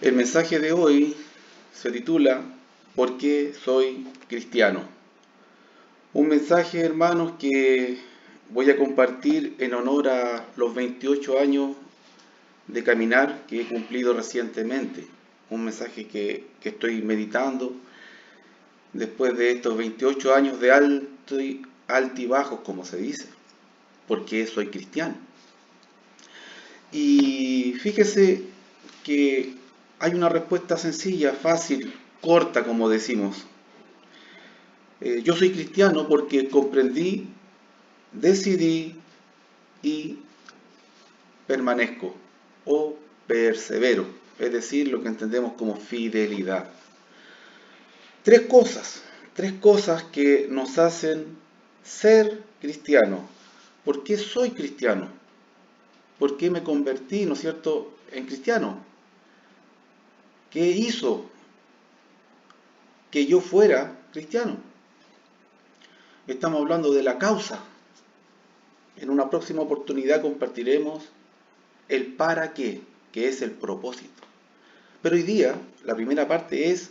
El mensaje de hoy se titula ¿Por qué soy cristiano? Un mensaje, hermanos, que voy a compartir en honor a los 28 años de caminar que he cumplido recientemente. Un mensaje que estoy meditando después de estos 28 años de altibajos, como se dice. ¿Por qué soy cristiano? Y fíjese que hay una respuesta sencilla, fácil, corta, como decimos. Yo soy cristiano porque comprendí, decidí y permanezco o persevero, es decir, lo que entendemos como fidelidad. Tres cosas que nos hacen ser cristianos. ¿Por qué soy cristiano? ¿Por qué me convertí, ¿no es cierto?, en cristiano? ¿Qué hizo que yo fuera cristiano? Estamos hablando de la causa. En una próxima oportunidad compartiremos el para qué, que es el propósito. Pero hoy día, la primera parte es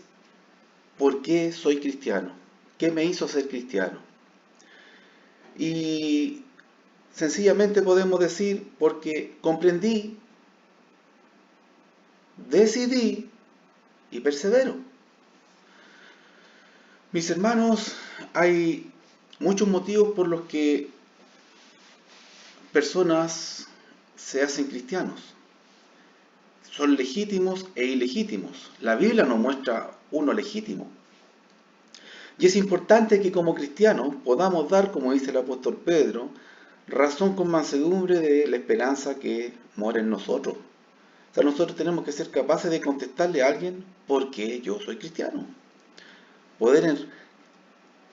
¿por qué soy cristiano? ¿Qué me hizo ser cristiano? Y sencillamente podemos decir porque comprendí, decidí y persevero. Mis hermanos, hay muchos motivos por los que personas se hacen cristianos. Son legítimos e ilegítimos. La Biblia nos muestra uno legítimo. Y es importante que como cristianos podamos dar, como dice el apóstol Pedro, razón con mansedumbre de la esperanza que mora en nosotros. O sea, nosotros tenemos que ser capaces de contestarle a alguien por qué yo soy cristiano. Poder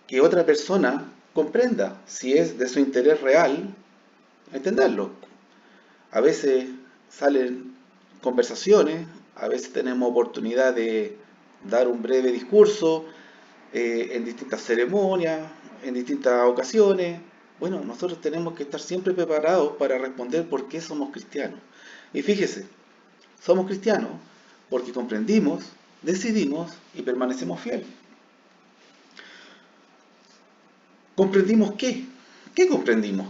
que otra persona comprenda si es de su interés real, entenderlo. A veces salen conversaciones, a veces tenemos oportunidad de dar un breve discurso en distintas ceremonias, en distintas ocasiones. Bueno, nosotros tenemos que estar siempre preparados para responder por qué somos cristianos. Y fíjese, somos cristianos porque comprendimos, decidimos y permanecemos fieles. ¿Comprendimos qué? ¿Qué comprendimos?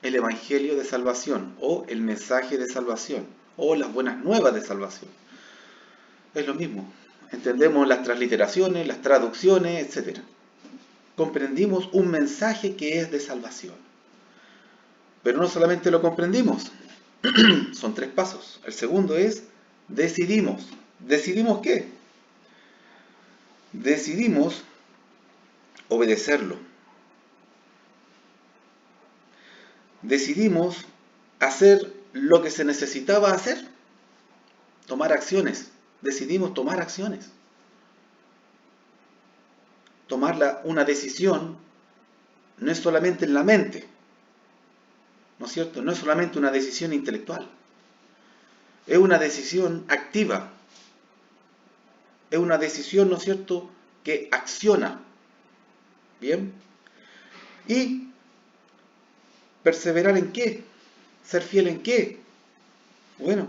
El Evangelio de salvación o el mensaje de salvación o las buenas nuevas de salvación. Es lo mismo. Entendemos las transliteraciones, las traducciones, etc. Comprendimos un mensaje que es de salvación. Pero no solamente lo comprendimos, son tres pasos. El segundo es decidimos. ¿Decidimos qué? Decidimos obedecerlo. Decidimos hacer lo que se necesitaba hacer. Tomar acciones. Decidimos tomar acciones. Tomar una decisión no es solamente en la mente, ¿no es cierto? No es solamente una decisión intelectual. Es una decisión activa. Es una decisión, ¿no es cierto?, que acciona. ¿Bien? Y perseverar en qué? Ser fiel en qué? Bueno,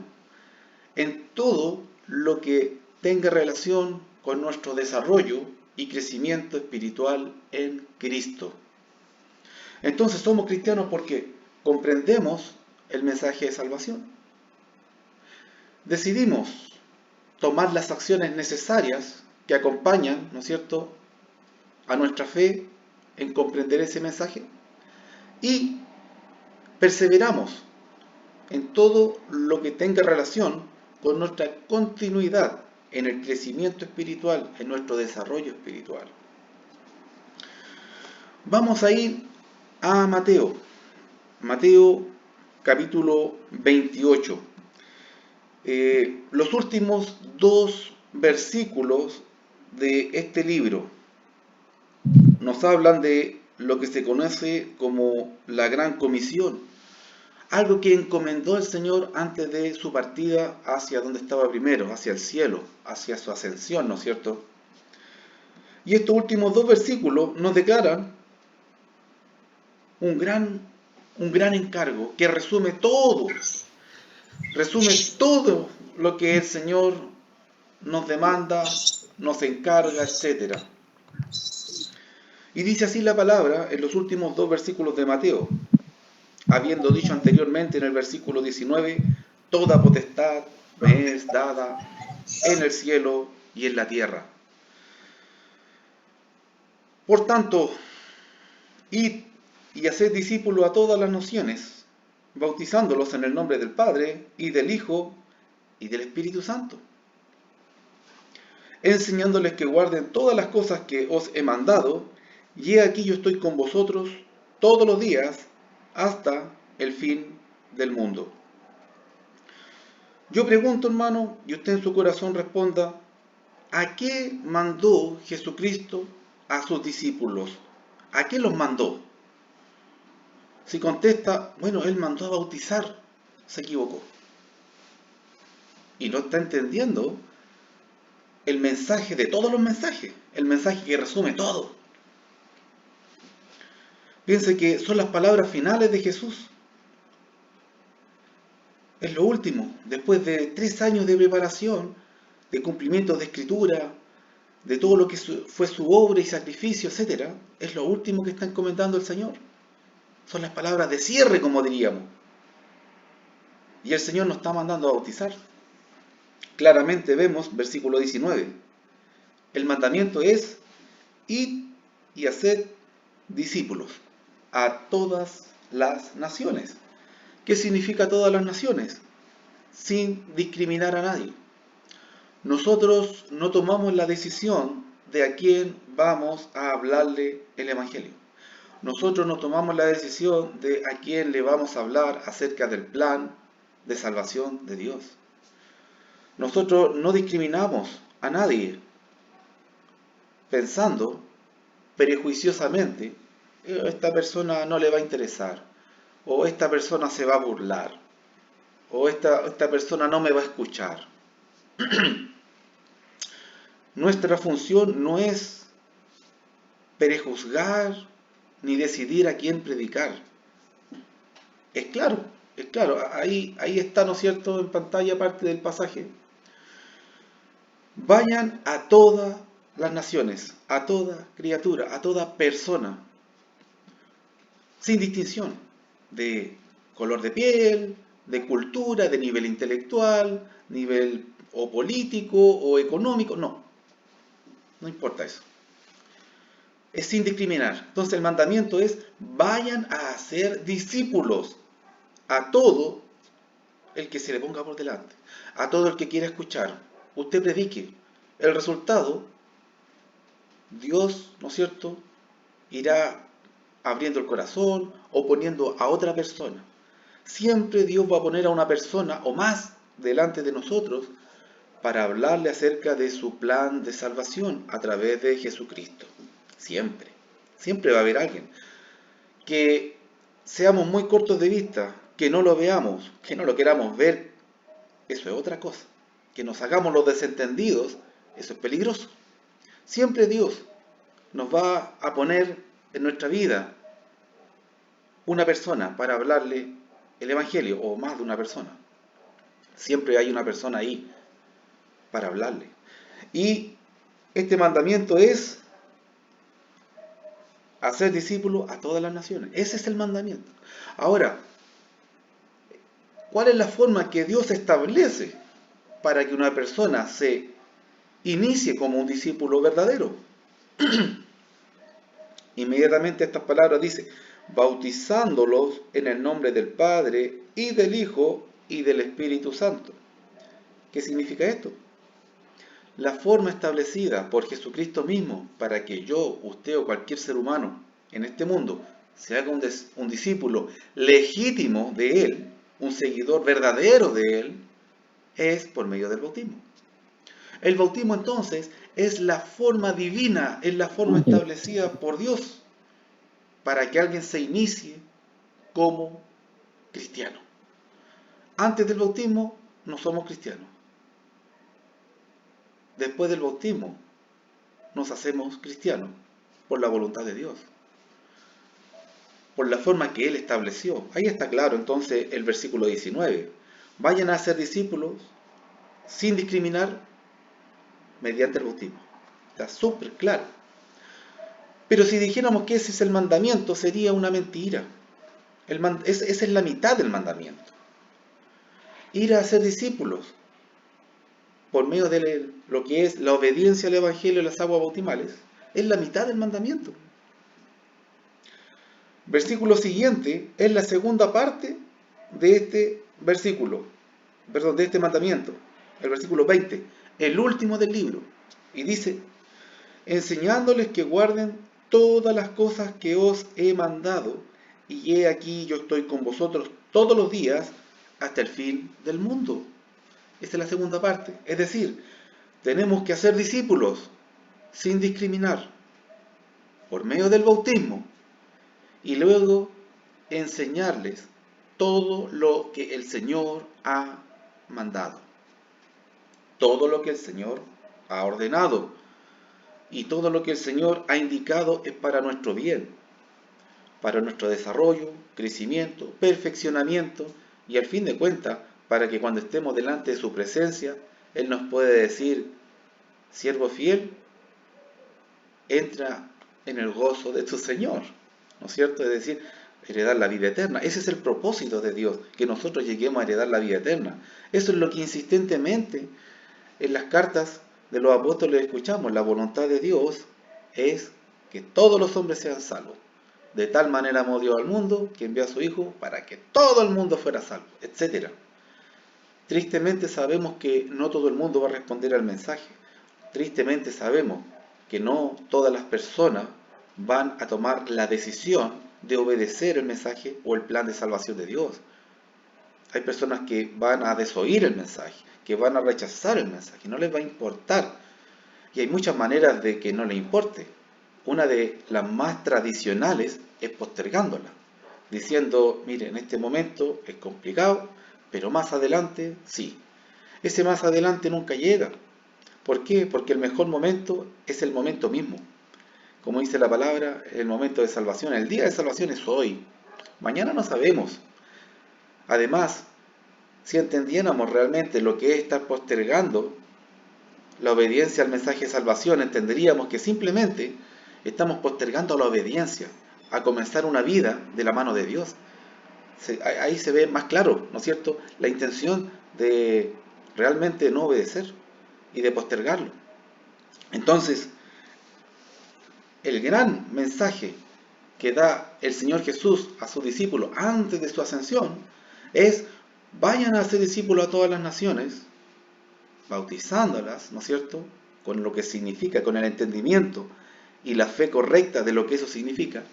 en todo lo que tenga relación con nuestro desarrollo y crecimiento espiritual en Cristo. Entonces somos cristianos porque comprendemos el mensaje de salvación. Decidimos tomar las acciones necesarias que acompañan, ¿no es cierto?, a nuestra fe en comprender ese mensaje y perseveramos en todo lo que tenga relación con nuestra continuidad en el crecimiento espiritual, en nuestro desarrollo espiritual. Vamos a ir a Mateo. Mateo capítulo 28. Los últimos dos versículos de este libro nos hablan de lo que se conoce como la Gran Comisión, algo que encomendó el Señor antes de su partida hacia donde estaba primero, hacia el cielo, hacia su ascensión, ¿no es cierto? Y estos últimos dos versículos nos declaran un gran encargo que resume todo lo que el Señor nos demanda, nos encarga, etcétera. Y dice así la palabra en los últimos dos versículos de Mateo, habiendo dicho anteriormente en el versículo 19, toda potestad me es dada en el cielo y en la tierra. Por tanto, id y haced discípulos a todas las naciones, bautizándolos en el nombre del Padre y del Hijo y del Espíritu Santo, enseñándoles que guarden todas las cosas que os he mandado, y he aquí yo estoy con vosotros todos los días hasta el fin del mundo. Yo pregunto, hermano, y usted en su corazón responda, ¿a qué mandó Jesucristo a sus discípulos? ¿A qué los mandó? Si contesta, bueno, Él mandó a bautizar, se equivocó. Y no está entendiendo el mensaje de todos los mensajes, el mensaje que resume todo. Piense que son las palabras finales de Jesús. Es lo último, después de 3 años de preparación, de cumplimiento de escritura, de todo lo que fue su obra y sacrificio, etc., es lo último que está encomendando el Señor. Son las palabras de cierre, como diríamos. Y el Señor nos está mandando a bautizar. Claramente vemos, versículo 19, el mandamiento es, id y haced discípulos a todas las naciones. ¿Qué significa todas las naciones? Sin discriminar a nadie. Nosotros no tomamos la decisión de a quién vamos a hablarle el Evangelio. Nosotros no tomamos la decisión de a quién le vamos a hablar acerca del plan de salvación de Dios. Nosotros no discriminamos a nadie pensando prejuiciosamente, esta persona no le va a interesar, o esta persona se va a burlar, o esta persona no me va a escuchar. Nuestra función no es prejuzgar ni decidir a quién predicar. Es claro, ahí está, ¿no es cierto?, en pantalla parte del pasaje. Vayan a todas las naciones, a toda criatura, a toda persona, sin distinción de color de piel, de cultura, de nivel intelectual, nivel o político o económico, no importa eso. Es sin discriminar. Entonces el mandamiento es, vayan a hacer discípulos a todo el que se le ponga por delante, a todo el que quiera escuchar. Usted predique. El resultado, Dios, ¿no es cierto?, irá abriendo el corazón o poniendo a otra persona. Siempre Dios va a poner a una persona o más delante de nosotros para hablarle acerca de su plan de salvación a través de Jesucristo. Siempre va a haber alguien. Que seamos muy cortos de vista, que no lo veamos, que no lo queramos ver, eso es otra cosa. Que nos hagamos los desentendidos, eso es peligroso. Siempre Dios nos va a poner en nuestra vida una persona para hablarle el Evangelio, o más de una persona. Siempre hay una persona ahí para hablarle. Y este mandamiento es hacer discípulos a todas las naciones. Ese es el mandamiento. Ahora, ¿cuál es la forma que Dios establece para que una persona se inicie como un discípulo verdadero? Inmediatamente estas palabras dice, bautizándolos en el nombre del Padre y del Hijo y del Espíritu Santo. ¿Qué significa esto? La forma establecida por Jesucristo mismo para que yo, usted o cualquier ser humano en este mundo se haga un discípulo legítimo de Él, un seguidor verdadero de Él, es por medio del bautismo. El bautismo entonces es la forma divina, es la forma establecida por Dios para que alguien se inicie como cristiano. Antes del bautismo no somos cristianos. Después del bautismo nos hacemos cristianos por la voluntad de Dios, por la forma que Él estableció. Ahí está claro entonces el versículo 19. Vayan a ser discípulos sin discriminar mediante el bautismo. Está súper claro. Pero si dijéramos que ese es el mandamiento, sería una mentira. Esa es la mitad del mandamiento. Ir a hacer discípulos por medio de lo que es la obediencia al Evangelio y las aguas bautismales, es la mitad del mandamiento. Versículo siguiente es la segunda parte de este versículo, perdón, de este mandamiento, el versículo 20, el último del libro, y dice, enseñándoles que guarden todas las cosas que os he mandado, y he aquí yo estoy con vosotros todos los días hasta el fin del mundo. Esta es la segunda parte, es decir, tenemos que hacer discípulos sin discriminar, por medio del bautismo, y luego enseñarles todo lo que el Señor ha mandado, todo lo que el Señor ha ordenado, y todo lo que el Señor ha indicado es para nuestro bien, para nuestro desarrollo, crecimiento, perfeccionamiento, y al fin de cuentas, para que cuando estemos delante de su presencia, Él nos puede decir, siervo fiel, entra en el gozo de tu Señor, ¿no es cierto? Es decir, heredar la vida eterna. Ese es el propósito de Dios, que nosotros lleguemos a heredar la vida eterna. Eso es lo que insistentemente en las cartas de los apóstoles escuchamos. La voluntad de Dios es que todos los hombres sean salvos. De tal manera amó Dios al mundo que envió a su Hijo para que todo el mundo fuera salvo, etc. Tristemente sabemos que no todo el mundo va a responder al mensaje. Tristemente sabemos que no todas las personas van a tomar la decisión de obedecer el mensaje o el plan de salvación de Dios. Hay personas que van a desoír el mensaje, que van a rechazar el mensaje, no les va a importar. Y hay muchas maneras de que no les importe. Una de las más tradicionales es postergándola, diciendo, mire, en este momento es complicado, pero más adelante sí. Ese más adelante nunca llega. ¿Por qué? Porque el mejor momento es el momento mismo. Como dice la palabra, el momento de salvación, el día de salvación es hoy. Mañana no sabemos. Además, si entendiéramos realmente lo que es estar postergando la obediencia al mensaje de salvación, entenderíamos que simplemente estamos postergando la obediencia a comenzar una vida de la mano de Dios. Ahí se ve más claro, ¿no es cierto?, la intención de realmente no obedecer y de postergarlo. Entonces, el gran mensaje que da el Señor Jesús a sus discípulos antes de su ascensión es: vayan a hacer discípulos a todas las naciones, bautizándolas, ¿no es cierto?, con lo que significa, con el entendimiento y la fe correcta de lo que eso significa,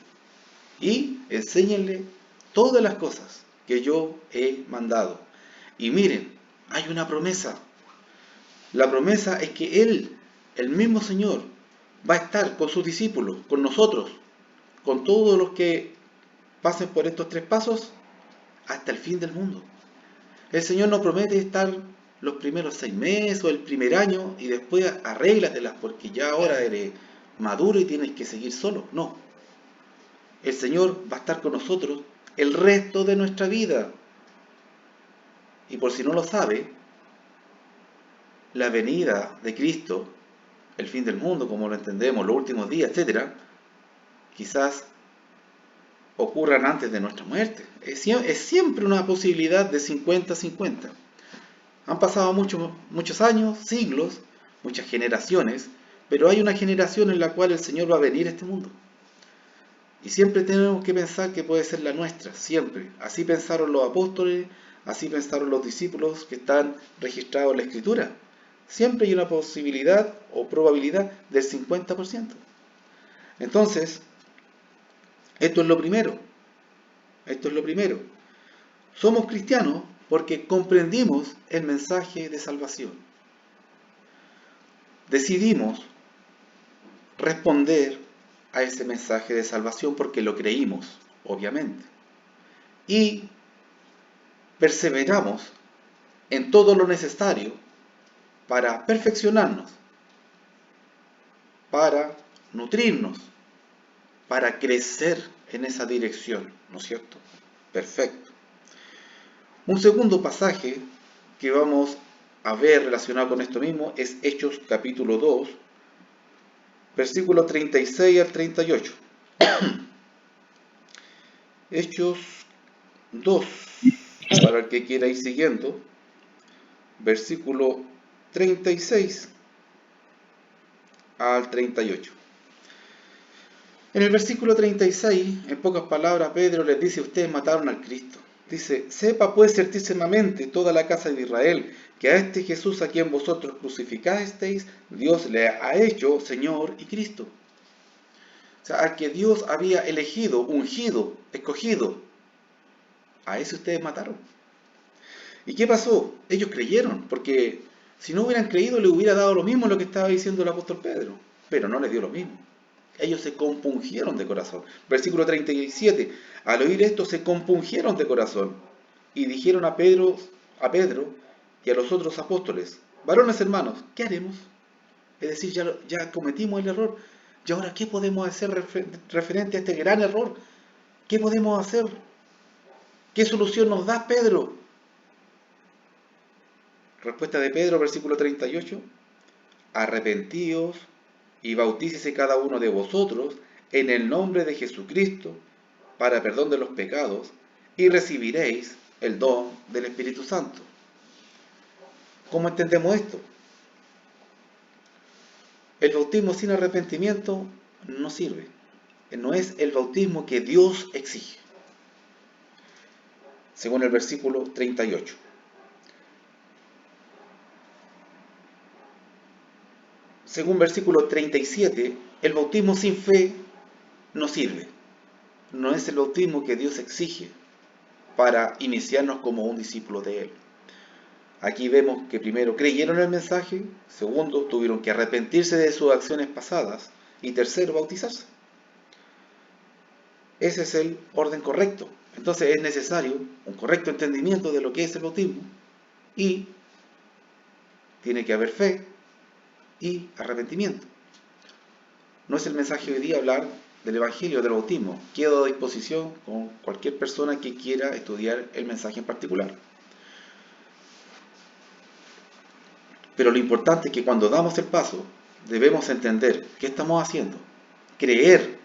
y enséñenle todas las cosas que yo he mandado. Y miren, hay una promesa. La promesa es que Él, el mismo Señor, va a estar con sus discípulos, con nosotros, con todos los que pasen por estos 3 pasos hasta el fin del mundo. El Señor no promete estar los primeros 6 meses o el primer año y después arréglatelas porque ya ahora eres maduro y tienes que seguir solo. No. El Señor va a estar con nosotros el resto de nuestra vida. Y por si no lo sabe, la venida de Cristo, el fin del mundo, como lo entendemos, los últimos días, etc., quizás ocurran antes de nuestra muerte. Es siempre una posibilidad de 50-50. Han pasado muchos años, siglos, muchas generaciones, pero hay una generación en la cual el Señor va a venir a este mundo. Y siempre tenemos que pensar que puede ser la nuestra, siempre. Así pensaron los apóstoles, así pensaron los discípulos que están registrados en la Escritura. Siempre hay una posibilidad o probabilidad del 50%. Entonces, esto es lo primero. Esto es lo primero. Somos cristianos porque comprendimos el mensaje de salvación. Decidimos responder a ese mensaje de salvación porque lo creímos, obviamente. Y perseveramos en todo lo necesario para perfeccionarnos, para nutrirnos, para crecer en esa dirección, ¿no es cierto? Perfecto. Un segundo pasaje que vamos a ver relacionado con esto mismo es Hechos capítulo 2, versículos 36 al 38. Hechos 2, para el que quiera ir siguiendo, versículo 36 al 38. En el versículo 36, en pocas palabras, Pedro les dice: ustedes mataron al Cristo. Dice: sepa pues certísimamente toda la casa de Israel, que a este Jesús a quien vosotros crucificasteis, Dios le ha hecho Señor y Cristo. O sea, al que Dios había elegido, ungido, escogido, a ese ustedes mataron. ¿Y qué pasó? Ellos creyeron, porque si no hubieran creído le hubiera dado lo mismo lo que estaba diciendo el apóstol Pedro, pero no les dio lo mismo. Ellos se compungieron de corazón. Versículo 37. Al oír esto se compungieron de corazón y dijeron a Pedro y a los otros apóstoles: varones hermanos, ¿qué haremos? Es decir, ya cometimos el error. ¿Y ahora qué podemos hacer referente a este gran error? ¿Qué podemos hacer? ¿Qué solución nos da Pedro? Respuesta de Pedro, versículo 38. Arrepentíos y bautícese cada uno de vosotros en el nombre de Jesucristo para perdón de los pecados, y recibiréis el don del Espíritu Santo. ¿Cómo entendemos esto? El bautismo sin arrepentimiento no sirve. No es el bautismo que Dios exige, según el versículo 38. Según versículo 37, el bautismo sin fe no sirve. No es el bautismo que Dios exige para iniciarnos como un discípulo de Él. Aquí vemos que primero creyeron el mensaje, segundo tuvieron que arrepentirse de sus acciones pasadas y tercero bautizarse. Ese es el orden correcto. Entonces es necesario un correcto entendimiento de lo que es el bautismo y tiene que haber fe y arrepentimiento. No es el mensaje hoy día hablar del Evangelio del bautismo. Quedo a disposición con cualquier persona que quiera estudiar el mensaje en particular. Pero lo importante es que cuando damos el paso, debemos entender qué estamos haciendo, creer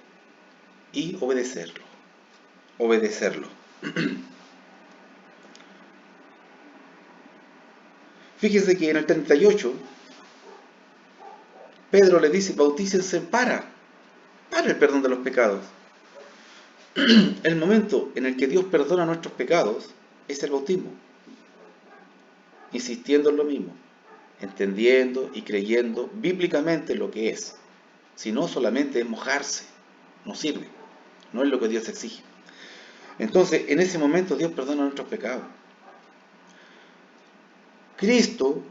y obedecerlo. Fíjense que en el 38, Pedro le dice: bautícense para el perdón de los pecados. El momento en el que Dios perdona nuestros pecados es el bautismo. Insistiendo en lo mismo, entendiendo y creyendo bíblicamente lo que es. Si no, solamente es mojarse, no sirve, no es lo que Dios exige. Entonces, en ese momento Dios perdona nuestros pecados. Cristo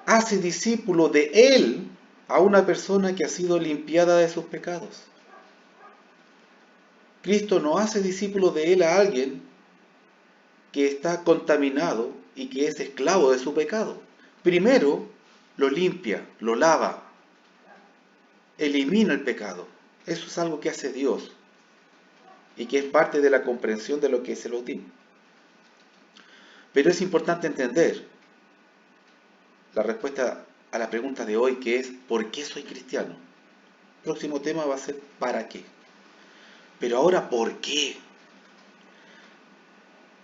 hace discípulo de Él a una persona que ha sido limpiada de sus pecados. Cristo no hace discípulo de Él a alguien que está contaminado y que es esclavo de su pecado. Primero lo limpia, lo lava, elimina el pecado. Eso es algo que hace Dios y que es parte de la comprensión de lo que es el bautismo. Pero es importante entender la respuesta a la pregunta de hoy, que es: ¿por qué soy cristiano? El próximo tema va a ser ¿para qué? Pero ahora, ¿por qué?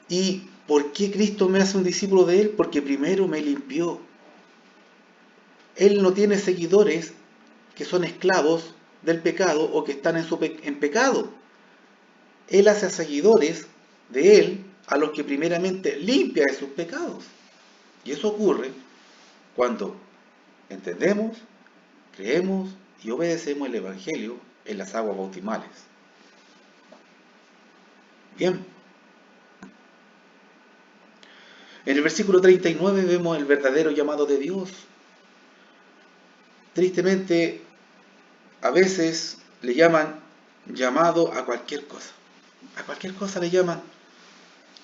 ¿Y por qué Cristo me hace un discípulo de Él? Porque primero me limpió. Él no tiene seguidores que son esclavos del pecado o que están en pecado. Él hace seguidores de Él a los que primeramente limpia de sus pecados. Y eso ocurre cuando entendemos, creemos y obedecemos el Evangelio en las aguas bautismales. Bien. En el versículo 39 vemos el verdadero llamado de Dios. Tristemente, a veces le llaman llamado a cualquier cosa. A cualquier cosa le llaman,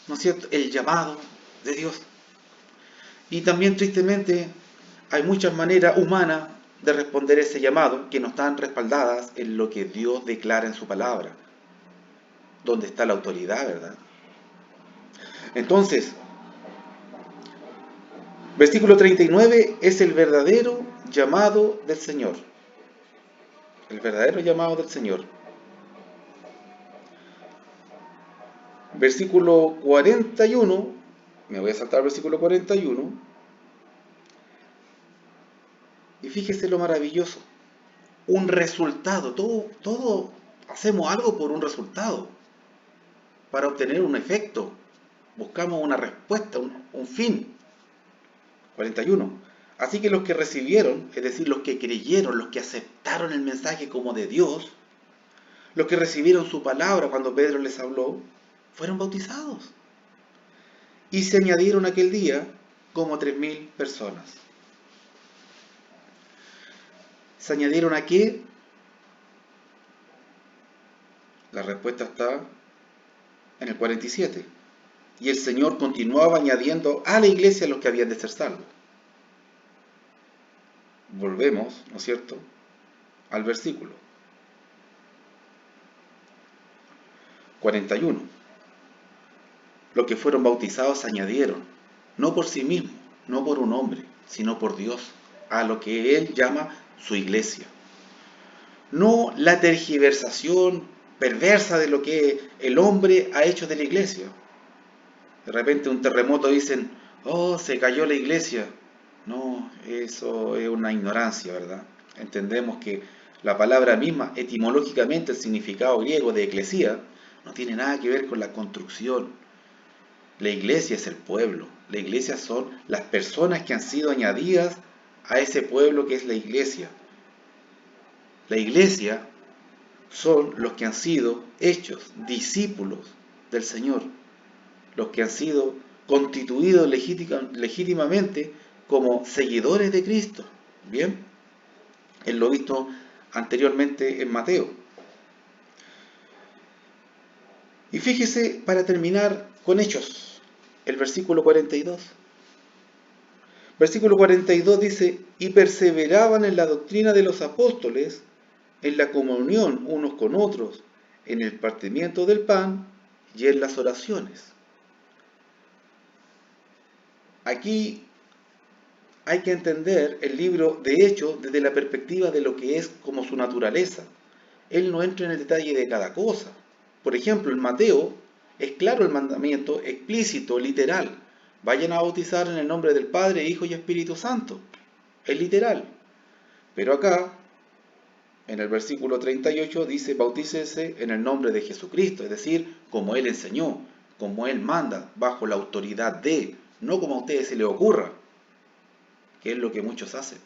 ¿no es cierto?, el llamado de Dios. Y también tristemente hay muchas maneras humanas de responder ese llamado que no están respaldadas en lo que Dios declara en su palabra, donde está la autoridad, ¿verdad? Entonces, Versículo 39 es el verdadero llamado del Señor. El verdadero llamado del Señor. Versículo 41, me voy a saltar al versículo 41, y fíjese lo maravilloso. Un resultado, todo hacemos algo por un resultado, para obtener un efecto. Buscamos una respuesta, un fin. 41. Así que los que recibieron, es decir, los que creyeron, los que aceptaron el mensaje como de Dios, los que recibieron su palabra cuando Pedro les habló, fueron bautizados. Y se añadieron aquel día como 3.000 personas. ¿Se añadieron a qué? La respuesta está en el 47. Y el Señor continuaba añadiendo a la iglesia los que habían de ser salvos. Volvemos, ¿no es cierto?, al versículo 41. Los que fueron bautizados se añadieron, no por sí mismos, no por un hombre, sino por Dios, a lo que Él llama su iglesia. No la tergiversación perversa de lo que el hombre ha hecho de la iglesia. De repente un terremoto dicen, oh, se cayó la iglesia. No, eso es una ignorancia, ¿verdad? Entendemos que la palabra misma, etimológicamente el significado griego de eclesía, no tiene nada que ver con la construcción. La iglesia es el pueblo. La iglesia son las personas que han sido añadidas a ese pueblo que es la iglesia. La iglesia son los que han sido hechos discípulos del Señor, los que han sido constituidos legítimamente como seguidores de Cristo. Bien, es lo visto anteriormente en Mateo. Y fíjese, para terminar con Hechos, el versículo 42. Versículo 42 dice, y perseveraban en la doctrina de los apóstoles, en la comunión unos con otros, en el partimiento del pan y en las oraciones. Aquí hay que entender el libro de Hechos desde la perspectiva de lo que es como su naturaleza. Él no entra en el detalle de cada cosa. Por ejemplo, en Mateo es claro el mandamiento explícito, literal. Vayan a bautizar en el nombre del Padre, Hijo y Espíritu Santo. Es literal. Pero acá, en el versículo 38, dice, bautícese en el nombre de Jesucristo, es decir, como Él enseñó, como Él manda, bajo la autoridad de, no como a ustedes se les ocurra, que es lo que muchos hacen.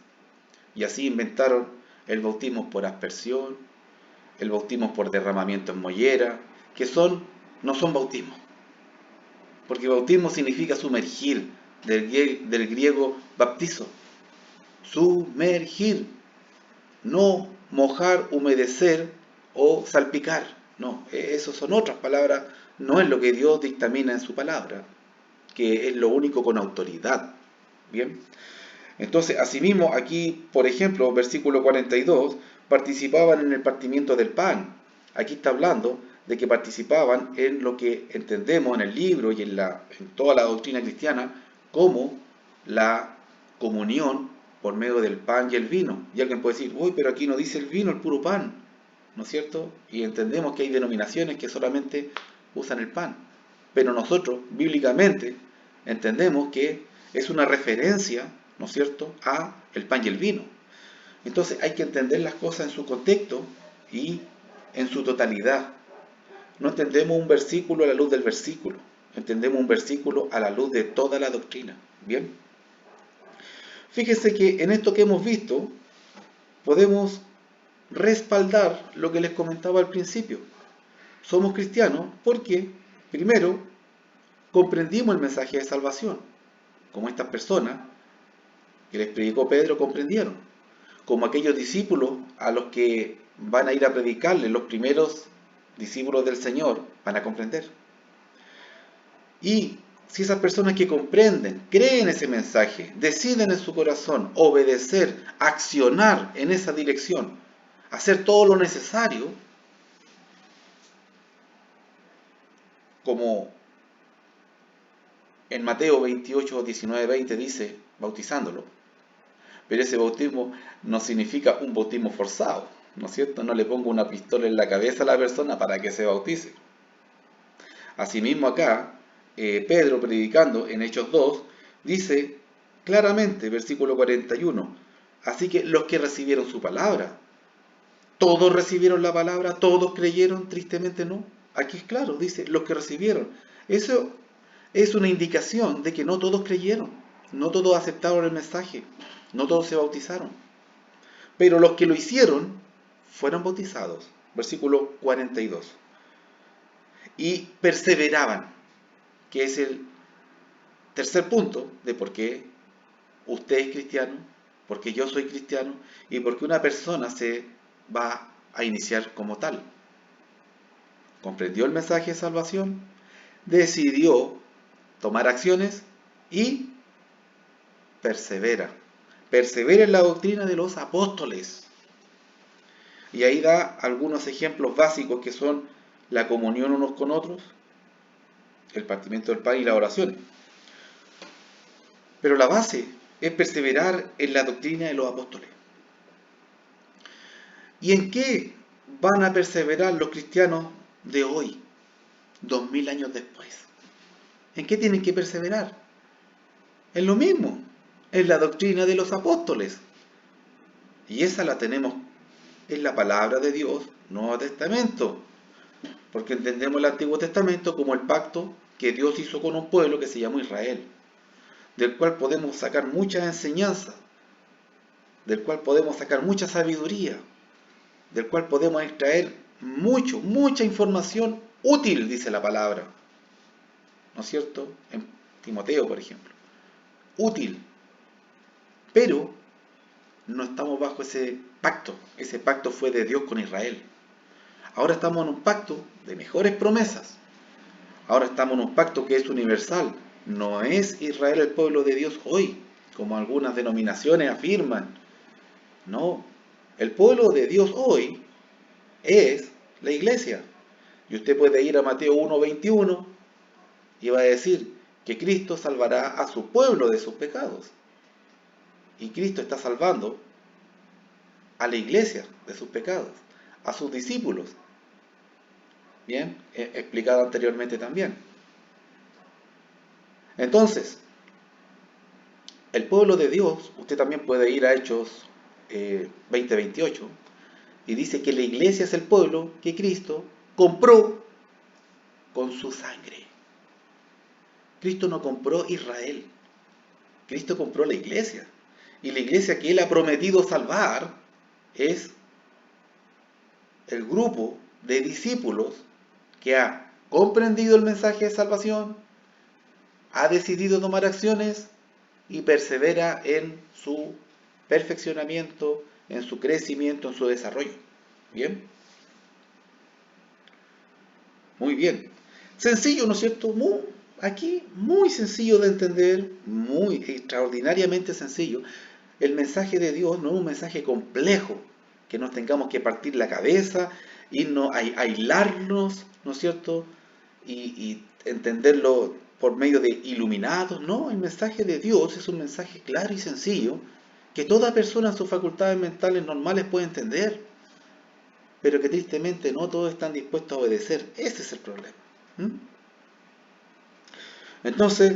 Y así inventaron el bautismo por aspersión, el bautismo por derramamiento en mollera, que no son bautismos. Porque bautismo significa sumergir, del griego baptizo. Sumergir, no mojar, humedecer o salpicar. No, eso son otras palabras, no es lo que Dios dictamina en su palabra, que es lo único con autoridad. Bien. Entonces, asimismo, aquí, por ejemplo, versículo 42, participaban en el partimiento del pan. Aquí está hablando de que participaban en lo que entendemos en el libro y en toda la doctrina cristiana como la comunión por medio del pan y el vino. Y alguien puede decir, uy, pero aquí no dice el vino, el puro pan, ¿no es cierto? Y entendemos que hay denominaciones que solamente usan el pan. Pero nosotros, bíblicamente, entendemos que es una referencia, ¿no es cierto?, a el pan y el vino. Entonces hay que entender las cosas en su contexto y en su totalidad. No entendemos un versículo a la luz del versículo, entendemos un versículo a la luz de toda la doctrina. Bien. Fíjese que en esto que hemos visto podemos respaldar lo que les comentaba al principio. Somos cristianos porque, primero, comprendimos el mensaje de salvación, como estas personas que les predicó Pedro comprendieron, como aquellos discípulos a los que van a ir a predicarles, los primeros discípulos del Señor van a comprender. Y si esas personas que comprenden, creen ese mensaje, deciden en su corazón obedecer, accionar en esa dirección, hacer todo lo necesario, como en Mateo 28, 19, 20 dice, bautizándolo. Pero ese bautismo no significa un bautismo forzado, ¿no es cierto? No le pongo una pistola en la cabeza a la persona para que se bautice. Asimismo acá, Pedro predicando en Hechos 2, dice claramente, versículo 41, así que los que recibieron su palabra, ¿todos recibieron la palabra? ¿Todos creyeron? Tristemente no. Aquí es claro, dice, los que recibieron. Eso es una indicación de que no todos creyeron, no todos aceptaron el mensaje, no todos se bautizaron. Pero los que lo hicieron fueron bautizados. Versículo 42. Y perseveraban, que es el tercer punto de por qué usted es cristiano, por qué yo soy cristiano y por qué una persona se va a iniciar como tal. Comprendió el mensaje de salvación, decidió tomar acciones y persevera. Persevera en la doctrina de los apóstoles. Y ahí da algunos ejemplos básicos que son la comunión unos con otros, el partimiento del pan y la oración. Pero la base es perseverar en la doctrina de los apóstoles. ¿Y en qué van a perseverar los cristianos de hoy, 2000 años después? ¿En qué tienen que perseverar? En lo mismo, en la doctrina de los apóstoles. Y esa la tenemos en la palabra de Dios, Nuevo Testamento. Porque entendemos el Antiguo Testamento como el pacto que Dios hizo con un pueblo que se llamó Israel, del cual podemos sacar muchas enseñanzas, del cual podemos sacar mucha sabiduría, del cual podemos extraer mucha información útil, dice la palabra. ¿No es cierto? En Timoteo, por ejemplo. Útil. Pero no estamos bajo ese pacto. Ese pacto fue de Dios con Israel. Ahora estamos en un pacto de mejores promesas. Ahora estamos en un pacto que es universal. No es Israel el pueblo de Dios hoy, como algunas denominaciones afirman. No. El pueblo de Dios hoy es la iglesia. Y usted puede ir a Mateo 1:21 y va a decir que Cristo salvará a su pueblo de sus pecados. Y Cristo está salvando a la iglesia de sus pecados, a sus discípulos. Bien, explicado anteriormente también. Entonces, el pueblo de Dios, usted también puede ir a Hechos 20:28, y dice que la iglesia es el pueblo que Cristo compró con su sangre. Cristo no compró Israel, Cristo compró la iglesia. Y la iglesia que Él ha prometido salvar es el grupo de discípulos que ha comprendido el mensaje de salvación, ha decidido tomar acciones y persevera en su perfeccionamiento, en su crecimiento, en su desarrollo. ¿Bien? Muy bien. Sencillo, ¿no es cierto? Aquí muy sencillo de entender, muy extraordinariamente sencillo. El mensaje de Dios no es un mensaje complejo, que nos tengamos que partir la cabeza, irnos a aislarnos, ¿no es cierto? Y entenderlo por medio de iluminados. No, el mensaje de Dios es un mensaje claro y sencillo, que toda persona en sus facultades mentales normales puede entender, pero que tristemente no todos están dispuestos a obedecer. Ese es el problema. ¿Mm? Entonces,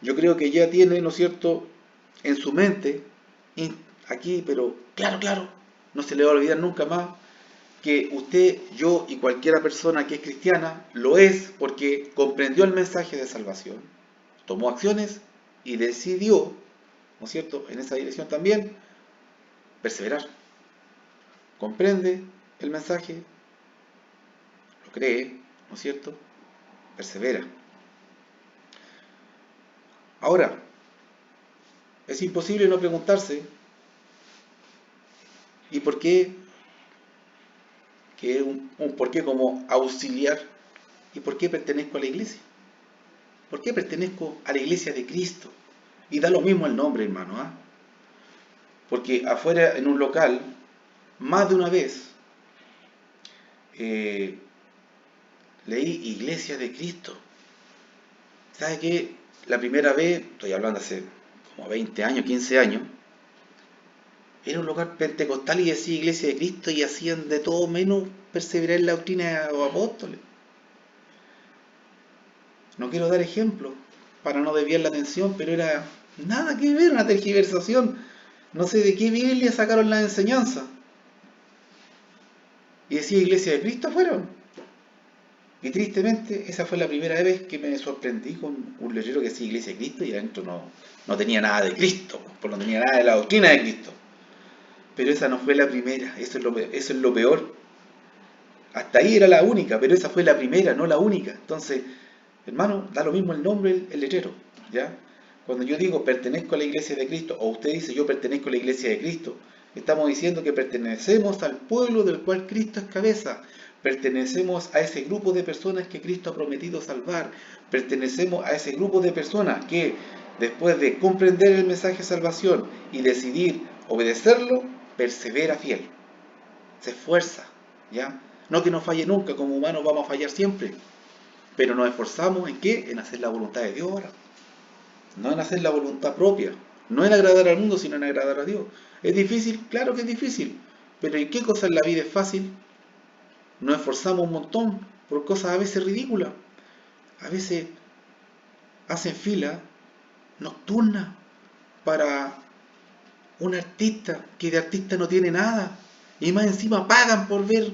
yo creo que ya tiene, ¿no es cierto?, en su mente, aquí, pero claro, no se le va a olvidar nunca más que usted, yo y cualquiera persona que es cristiana lo es porque comprendió el mensaje de salvación, tomó acciones y decidió, ¿no es cierto?, en esa dirección también, perseverar. Comprende el mensaje, lo cree, ¿no es cierto?, persevera. Ahora, es imposible no preguntarse, ¿y por qué? Que es un por qué como auxiliar. ¿Y por qué pertenezco a la iglesia? ¿Por qué pertenezco a la iglesia de Cristo? Y da lo mismo el nombre, hermano. ¿Ah? Porque afuera, en un local, más de una vez, leí Iglesia de Cristo. ¿Sabe qué? la primera vez, estoy hablando hace como 20 años, 15 años, era un lugar pentecostal y decía Iglesia de Cristo y hacían de todo menos perseverar en la doctrina de los apóstoles. No quiero dar ejemplos para no desviar la atención, pero era nada que ver, una tergiversación. No sé de qué Biblia sacaron la enseñanza. Y decía Iglesia de Cristo fueron. Y tristemente, esa fue la primera vez que me sorprendí con un letrero que decía Iglesia de Cristo y adentro no tenía nada de Cristo, pues no tenía nada de la doctrina de Cristo. Pero esa no fue la primera, eso es lo peor. Hasta ahí era la única, pero esa fue la primera, no la única. Entonces, hermano, da lo mismo el nombre, el letrero, ¿ya? Cuando yo digo pertenezco a la Iglesia de Cristo, o usted dice yo pertenezco a la Iglesia de Cristo, estamos diciendo que pertenecemos al pueblo del cual Cristo es cabeza, pertenecemos a ese grupo de personas que Cristo ha prometido salvar, pertenecemos a ese grupo de personas que después de comprender el mensaje de salvación y decidir obedecerlo, persevera fiel, se esfuerza, ¿ya? No que no falle nunca, como humanos vamos a fallar siempre, pero nos esforzamos ¿en qué? En hacer la voluntad de Dios ahora. No en hacer la voluntad propia. No en agradar al mundo, sino en agradar a Dios. ¿Es difícil? Claro que es difícil. Pero ¿en qué cosa en la vida es fácil? Nos esforzamos un montón por cosas a veces ridículas. A veces hacen fila nocturna para un artista que de artista no tiene nada. Y más encima pagan por ver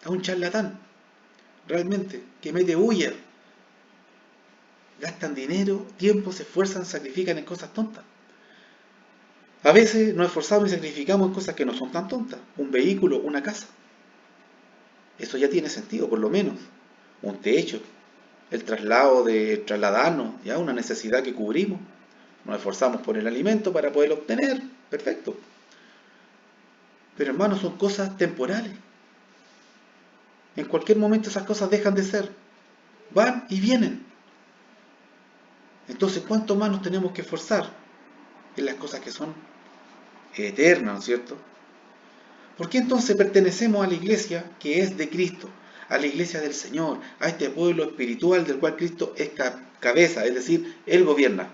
a un charlatán. Realmente, que mete bulla. Gastan dinero, tiempo, se esfuerzan, sacrifican en cosas tontas. A veces nos esforzamos y sacrificamos en cosas que no son tan tontas. Un vehículo, una casa. Eso ya tiene sentido, por lo menos. Un techo, el traslado de trasladarnos, ya una necesidad que cubrimos. Nos esforzamos por el alimento para poder obtener. Perfecto. Pero hermanos, son cosas temporales. En cualquier momento esas cosas dejan de ser. Van y vienen. Entonces, ¿cuánto más nos tenemos que esforzar en las cosas que son eternas, ¿no es cierto? ¿Por qué entonces pertenecemos a la iglesia que es de Cristo, a la iglesia del Señor, a este pueblo espiritual del cual Cristo es cabeza, es decir, Él gobierna?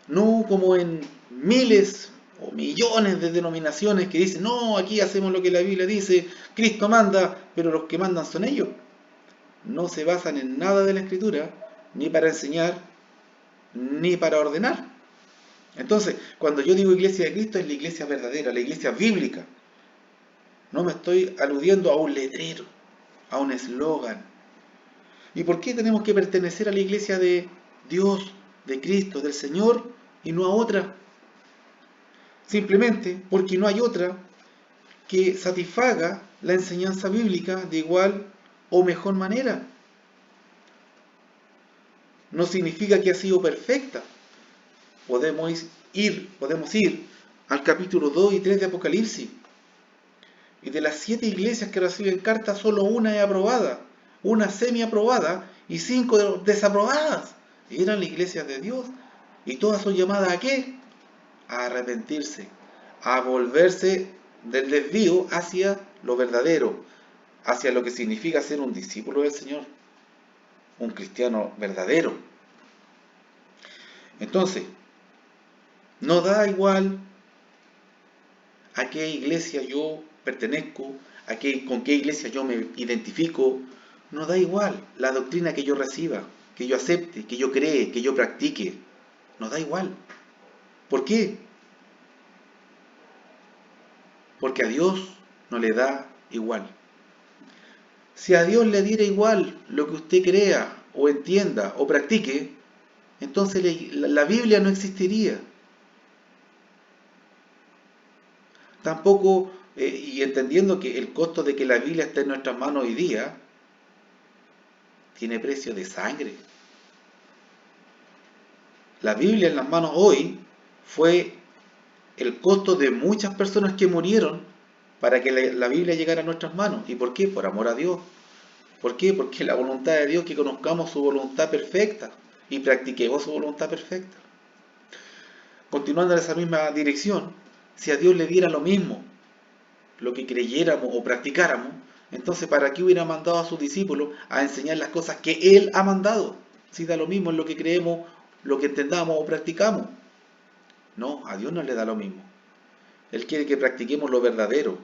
No como en miles o millones de denominaciones que dicen, no, aquí hacemos lo que la Biblia dice, Cristo manda, pero los que mandan son ellos. No se basan en nada de la Escritura, ni para enseñar, ni para ordenar. Entonces, cuando yo digo iglesia de Cristo, es la iglesia verdadera, la iglesia bíblica. No me estoy aludiendo a un letrero, a un eslogan. ¿Y por qué tenemos que pertenecer a la iglesia de Dios, de Cristo, del Señor, y no a otra? Simplemente porque no hay otra que satisfaga la enseñanza bíblica de igual o mejor manera. No significa que ha sido perfecta. Podemos ir al capítulo 2 y 3 de Apocalipsis. Y de las 7 iglesias que reciben cartas, solo una es aprobada, una semi-aprobada y 5 desaprobadas. Y eran las iglesias de Dios. Y todas son llamadas ¿a qué? A arrepentirse, a volverse del desvío hacia lo verdadero, hacia lo que significa ser un discípulo del Señor, un cristiano verdadero. Entonces, no da igual a qué iglesia yo pertenezco, con qué iglesia yo me identifico, no da igual la doctrina que yo reciba, que yo acepte, que yo cree, que yo practique, no da igual. ¿Por qué? Porque a Dios no le da igual. Si a Dios le diera igual lo que usted crea, o entienda, o practique, entonces la Biblia no existiría. Tampoco, y entendiendo que el costo de que la Biblia esté en nuestras manos hoy día, tiene precio de sangre. La Biblia en las manos hoy fue el costo de muchas personas que murieron para que la Biblia llegara a nuestras manos. ¿Y por qué? Por amor a Dios. ¿Por qué? Porque la voluntad de Dios, que conozcamos su voluntad perfecta y practiquemos su voluntad perfecta. Continuando en esa misma dirección, si a Dios le diera lo mismo, lo que creyéramos o practicáramos, entonces ¿para qué hubiera mandado a sus discípulos a enseñar las cosas que Él ha mandado? Si da lo mismo en lo que creemos, lo que entendamos o practicamos. No, a Dios no le da lo mismo. Él quiere que practiquemos lo verdadero.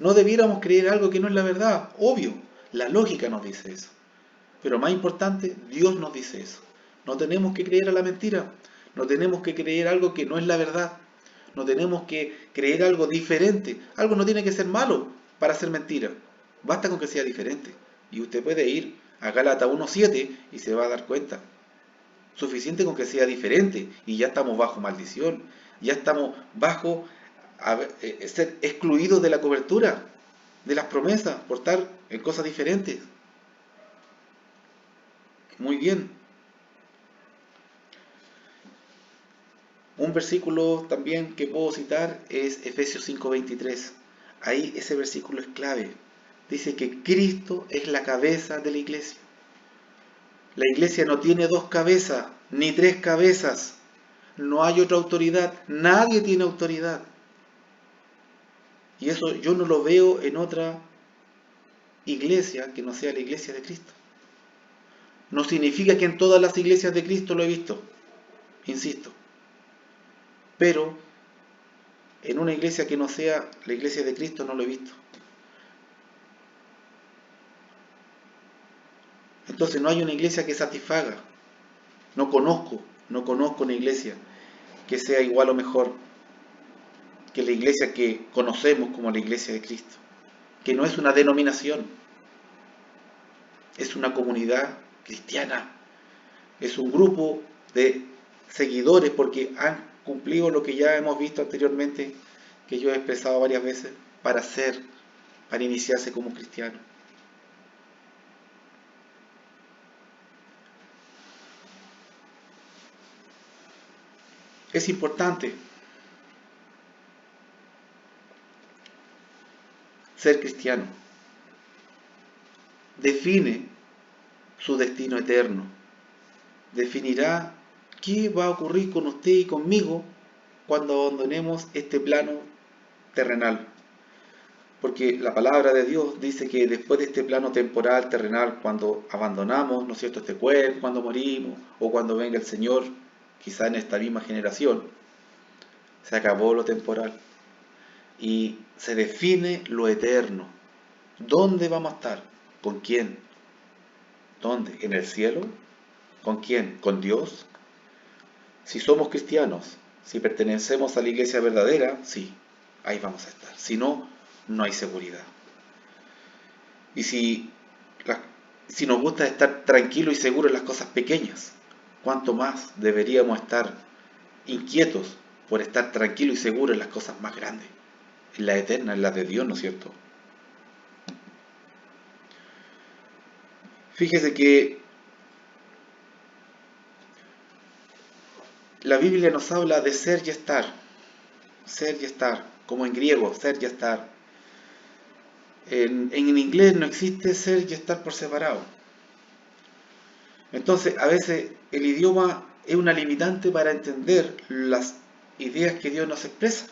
No debiéramos creer algo que no es la verdad, obvio. La lógica nos dice eso. Pero más importante, Dios nos dice eso. No tenemos que creer a la mentira. No tenemos que creer algo que no es la verdad. No tenemos que creer algo diferente. Algo no tiene que ser malo para ser mentira. Basta con que sea diferente. Y usted puede ir a Gálatas 1:7 y se va a dar cuenta. Suficiente con que sea diferente y ya estamos bajo maldición. Ya estamos bajo ser excluidos de la cobertura, de las promesas, por estar en cosas diferentes. Muy bien. Un versículo también que puedo citar es Efesios 5:23. Ahí ese versículo es clave. Dice que Cristo es la cabeza de la iglesia. La iglesia no tiene dos cabezas, ni tres cabezas. No hay otra autoridad. Nadie tiene autoridad. Y eso yo no lo veo en otra iglesia que no sea la iglesia de Cristo. No significa que en todas las iglesias de Cristo lo he visto, insisto. Pero en una iglesia que no sea la iglesia de Cristo no lo he visto. Entonces no hay una iglesia que satisfaga. No conozco una iglesia que sea igual o mejor que la iglesia que conocemos como la iglesia de Cristo. Que no es una denominación, es una comunidad cristiana. Es un grupo de seguidores porque han cumplido lo que ya hemos visto anteriormente, que yo he expresado varias veces, para iniciarse como cristiano. Es importante ser cristiano. Define su destino eterno. Definirá qué va a ocurrir con usted y conmigo cuando abandonemos este plano terrenal. Porque la palabra de Dios dice que después de este plano temporal, terrenal, cuando abandonamos, ¿no es cierto?, este cuerpo, cuando morimos, o cuando venga el Señor, quizá en esta misma generación, se acabó lo temporal. Y se define lo eterno. ¿Dónde vamos a estar? ¿Con quién? ¿Dónde? ¿En el cielo? ¿Con quién? ¿Con Dios? Si somos cristianos, si pertenecemos a la iglesia verdadera, sí, ahí vamos a estar. Si no, no hay seguridad. Y si nos gusta estar tranquilos y seguros en las cosas pequeñas, ¿cuánto más deberíamos estar inquietos por estar tranquilos y seguros en las cosas más grandes? En la eterna, en la de Dios, ¿no es cierto? Fíjese que la Biblia nos habla de ser y estar, como en griego, ser y estar. En inglés no existe ser y estar por separado. Entonces, a veces el idioma es una limitante para entender las ideas que Dios nos expresa.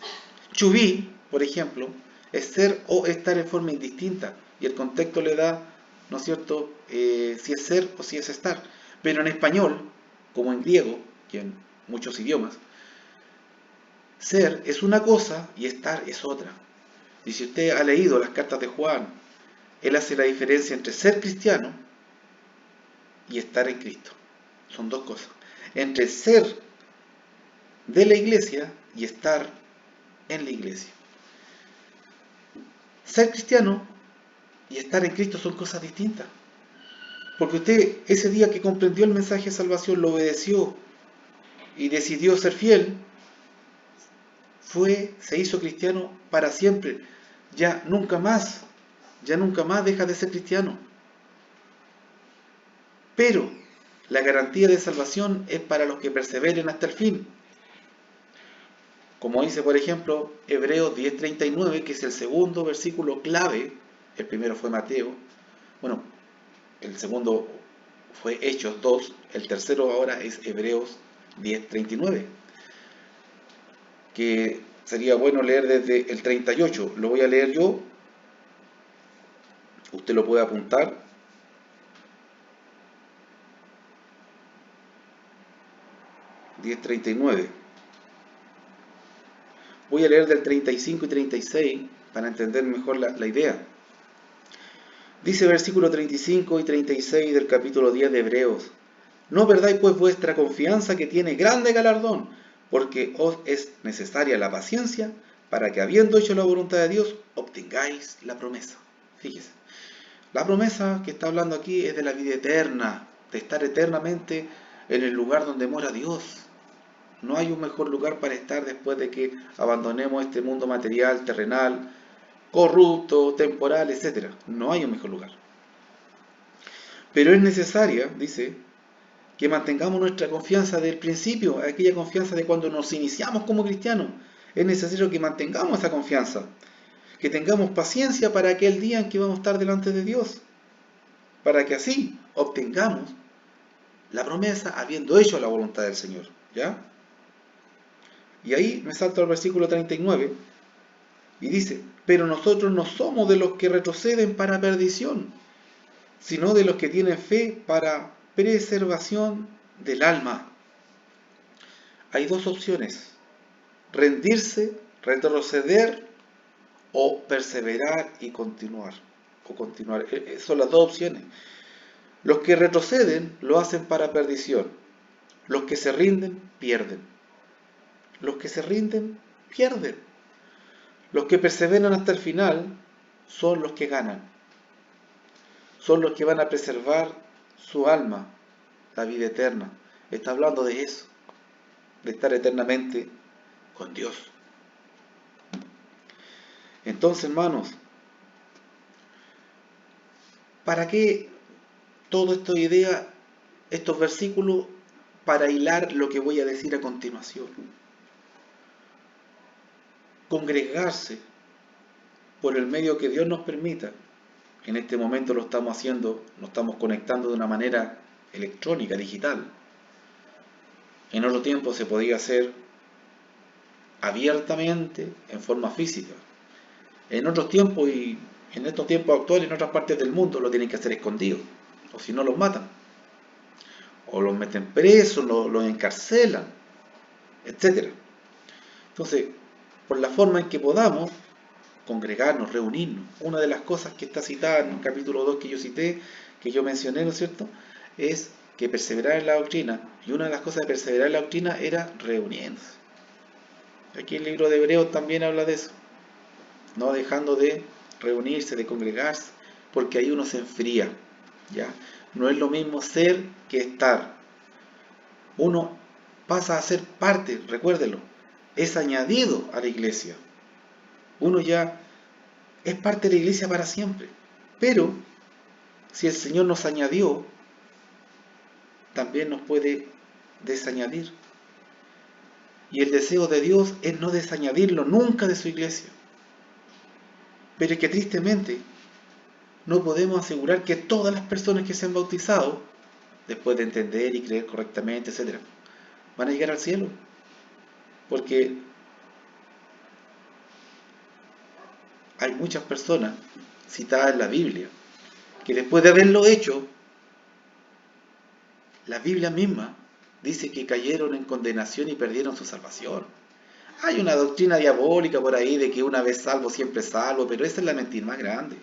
To be, por ejemplo, es ser o estar en forma indistinta, y el contexto le da, ¿no es cierto?, si es ser o si es estar. Pero en español, como en griego y en muchos idiomas, ser es una cosa y estar es otra. Y si usted ha leído las cartas de Juan, él hace la diferencia entre ser cristiano y estar en Cristo. Son dos cosas. Entre ser de la iglesia y estar en la iglesia. Ser cristiano y estar en Cristo son cosas distintas. Porque usted ese día que comprendió el mensaje de salvación, lo obedeció y decidió ser fiel, se hizo cristiano para siempre. Ya nunca más deja de ser cristiano. Pero la garantía de salvación es para los que perseveren hasta el fin. Como dice, por ejemplo, Hebreos 10:39, que es el segundo versículo clave. El primero fue Mateo. Bueno, el segundo fue Hechos 2. El tercero ahora es Hebreos 10:39. Que sería bueno leer desde el 38. Lo voy a leer yo. Usted lo puede apuntar. 10:39. Voy a leer del 35 y 36 para entender mejor la idea. Dice versículo 35 y 36 del capítulo 10 de Hebreos: no perdáis pues vuestra confianza, que tiene grande galardón, porque os es necesaria la paciencia, para que, habiendo hecho la voluntad de Dios, obtengáis la promesa. Fíjese, la promesa que está hablando aquí es de la vida eterna, de estar eternamente en el lugar donde mora Dios. No hay un mejor lugar para estar después de que abandonemos este mundo material, terrenal, corrupto, temporal, etc. No hay un mejor lugar. Pero es necesaria, dice, que mantengamos nuestra confianza del principio, aquella confianza de cuando nos iniciamos como cristianos. Es necesario que mantengamos esa confianza, que tengamos paciencia para aquel día en que vamos a estar delante de Dios, para que así obtengamos la promesa habiendo hecho la voluntad del Señor. ¿Ya? Y ahí me salto al versículo 39 y dice: pero nosotros no somos de los que retroceden para perdición, sino de los que tienen fe para preservación del alma. Hay dos opciones: rendirse, retroceder o perseverar y continuar. Son las dos opciones. Los que retroceden lo hacen para perdición. Los que se rinden, pierden. Los que se rinden, pierden. Los que perseveran hasta el final son los que ganan. Son los que van a preservar su alma, la vida eterna. Está hablando de eso, de estar eternamente con Dios. Entonces, hermanos, ¿para qué toda esta idea, estos versículos, para hilar lo que voy a decir a continuación? Congregarse por el medio que Dios nos permita. En este momento lo estamos haciendo, nos estamos conectando de una manera electrónica, digital. En otro tiempo se podía hacer abiertamente, en forma física. En otros tiempos y en estos tiempos actuales, en otras partes del mundo, lo tienen que hacer escondido, o si no los matan, o los meten presos, los encarcelan, etc. Entonces, por la forma en que podamos congregarnos, reunirnos, una de las cosas que está citada en el capítulo 2 que yo cité, que yo mencioné, ¿no es cierto?, es que perseverar en la doctrina, y una de las cosas de perseverar en la doctrina era reuniéndose. Aquí el libro de Hebreos también habla de eso, no dejando de reunirse, de congregarse, porque ahí uno se enfría, ¿ya? No es lo mismo ser que estar. Uno pasa a ser parte, recuérdelo, es añadido a la iglesia. Uno ya es parte de la iglesia para siempre. Pero si el Señor nos añadió, también nos puede desañadir. Y el deseo de Dios es no desañadirlo nunca de su iglesia. Pero es que tristemente no podemos asegurar que todas las personas que se han bautizado, después de entender y creer correctamente, etc., van a llegar al cielo. Porque hay muchas personas citadas en la Biblia que después de haberlo hecho, la Biblia misma dice que cayeron en condenación y perdieron su salvación. Hay una doctrina diabólica por ahí de que una vez salvo, siempre salvo, pero esa es la mentira más grande.